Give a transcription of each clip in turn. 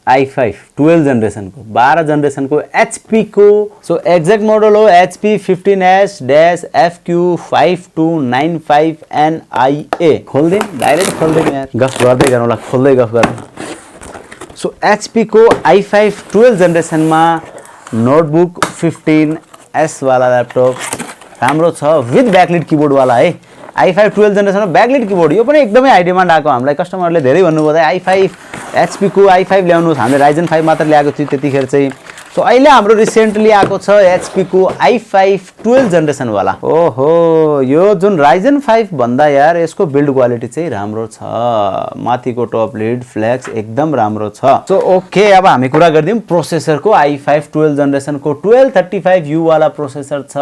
i5 12 generation को 12 generation को HP को सो एक्ज्याक्ट मोडल हो HP 15S-FQ5295NIA खोल्दिम डाइरेक्ट खोल्दिम यार गफ गर्दै गरौँला खोल्दै गफ गर्दै सो HP को i5 12 जेनरेशन मा नोटबुक 15S वाला ल्यापटप राम्रो छ विथ ब्याकलिट कीबोर्ड वाला है i5 12 जेनरेसन ब्याकलिट कीबोर्ड यो पनि एकदमै हाई डिमान्ड आएको हामीलाई कस्टमरले धेरै भन्नुभयो i5 HP को i5 ल्याउनुस् हामीले Ryzen 5 मात्र ल्याएको थियो त्यतिखेर चाहिँ सो अहिले हाम्रो रिसेन्टली आएको छ HP को i5 12 जेनरेसन वाला ओहो यो जुन Ryzen 5 भन्दा यार यसको बिल्ड क्वालिटी चाहिँ राम्रो छ माथिको टप लिड फ्लेक्स एकदम राम्रो छ सो ओके अब हामी कुरा गर्दियौं प्रोसेसरको i5 12 जेनरेसन को 1235U वाला प्रोसेसर छ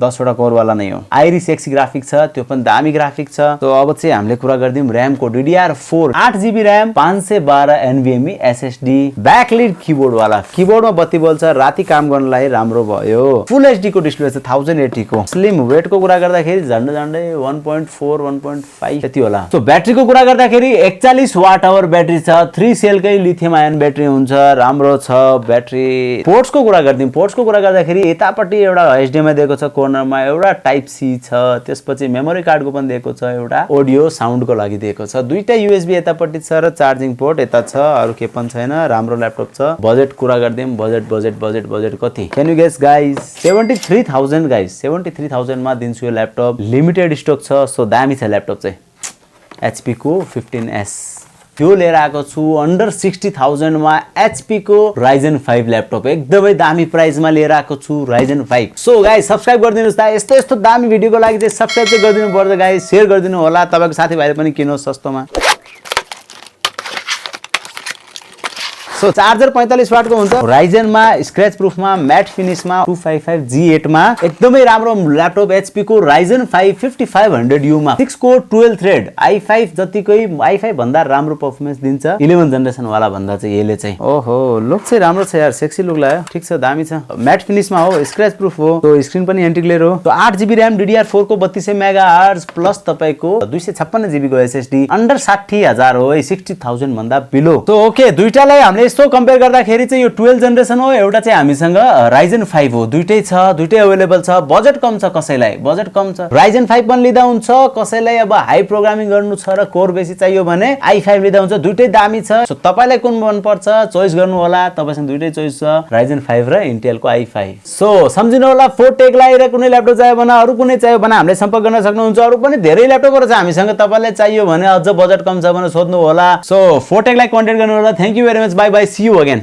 10 वटा कोर वाला नै हो आइरिस एक्स ग्राफिक छ त्यो पनि दामी ग्राफिक छ सो अब चाहिँ हामीले कुरा गर्दियौं RAM को DDR4 8GB RAM 512 NVMe SSD ब्याकलिट keyboard वाला कीबोर्डमा बत्ती बल्छ राति काम गर्नलाई राम्रो भयो फुल एचडी को डिस्प्ले छ 1080 को स्लिम वेट को कुरा गर्दाखेरि झन्डै झन्डै 1.4 1.5 त्यति होला सो ब्याट्री को कुरा गर्दाखेरि 41 वाट आवर ब्याट्री छ 3 सेलकै लिथियम आयन ब्याट्री हुन्छ राम्रो छ ब्याट्री पोर्ट्स को कुरा गर्दियौं पोर्ट्स को कुरा गर्दाखेरि यतापट्टि एउटा HDMI दिएको छ कर्नरमा एउटा टाइप सी छ त्यसपछि मेमोरी कार्ड को पनि दिएको छ एउटा ऑडियो साउन्ड को लागि दिएको छ दुईटा USB यतापट्टि छ र चार्जिङ पोर्ट यता छ अरु के पनि छैन राम्रो ल्यापटप छ बजेट कुरा गर्दियौं बजेट कति can you guess guys 73000 guys 73000 मा दिन्छु यो ल्यापटप लिमिटेड स्टक छ सो दामी छ ल्यापटप चाहिँ HP को 15S त्यो लिएर आएको छु अन्डर 60000 मा HP को Ryzen 5 ल्यापटप एकदमै दामी प्राइस मा लिएर आएको छु Ryzen 5 सो गाइस सब्स्क्राइब गरिदिनुस् त यस्तो दामी भिडियोको लागि चाहिँ सब्स्क्राइब चाहिँ गरिदिनु पर्छ गाइस शेयर गरिदिनु होला तपाईको साथीभाइले पनि किन्नु सस्तोमा सो चार्जर 45 वाट को हुन्छ Ryzen मा स्क्रैच प्रूफ मा म्याट फिनिश मा 255G8 मा एकदमै राम्रो ल्यापटप HP को Ryzen 5 5500U मा 6 कोर 12 थ्रेड i5 जतिकै i5 भन्दा राम्रो परफर्मेन्स दिन्छ 11 जेनरेसन वाला भन्दा चाहिँ यसले चाहिँ ओहो लुक चाहिँ राम्रो छ यार सेक्सी लुक लाग्यो ठीक छ दामी छ म्याट फिनिश मा हो स्क्रैच प्रूफ हो सो स्क्रिन पनि एन्टी ग्लेयर हो सो 8GB RAM DDR4 को 3200 MHz प्लस तपाईको 256GB को SSD अन्डर 60000 हो 60000 भन्दा बिलो सो ओके दुईटालाई हामीले यस्तो कम्पेयर गर्दाखेरि चाहिँ यो 12 जेनरेसन हो एउटा चाहिँ हामीसँग Ryzen 5 हो दुईटै छ दुईटै अवेलेबल छ बजेट कम छ कसैलाई बजेट कम छ Ryzen 5 पनि लिदा हुन्छ कसैलाई अब हाई प्रोग्रामिङ गर्नु छ र कोर बेसी चाहियो भने i5 लिदा हुन्छ दुईटै दामी छ सो तपाईलाई कुन मन पर्छ चोइस गर्नु होला तपाईसँग दुईटै चोइस छ Ryzen 5 र Intel को i5 सो सम्झिनु होला Fourtech लाई र कुनै ल्यापटप चाहियो भने अरु कुनै चाहियो भने हामीले सम्पर्क गर्न सक्नुहुन्छ अरु पनि धेरै ल्यापटपहरु छ हामीसँग तपाईलाई चाहियो भने अझ बजेट कम छ भने सोध्नु होला सो Fourtech लाई कन्ट्याक्ट गर्नु होला thank you very much bye bye see you again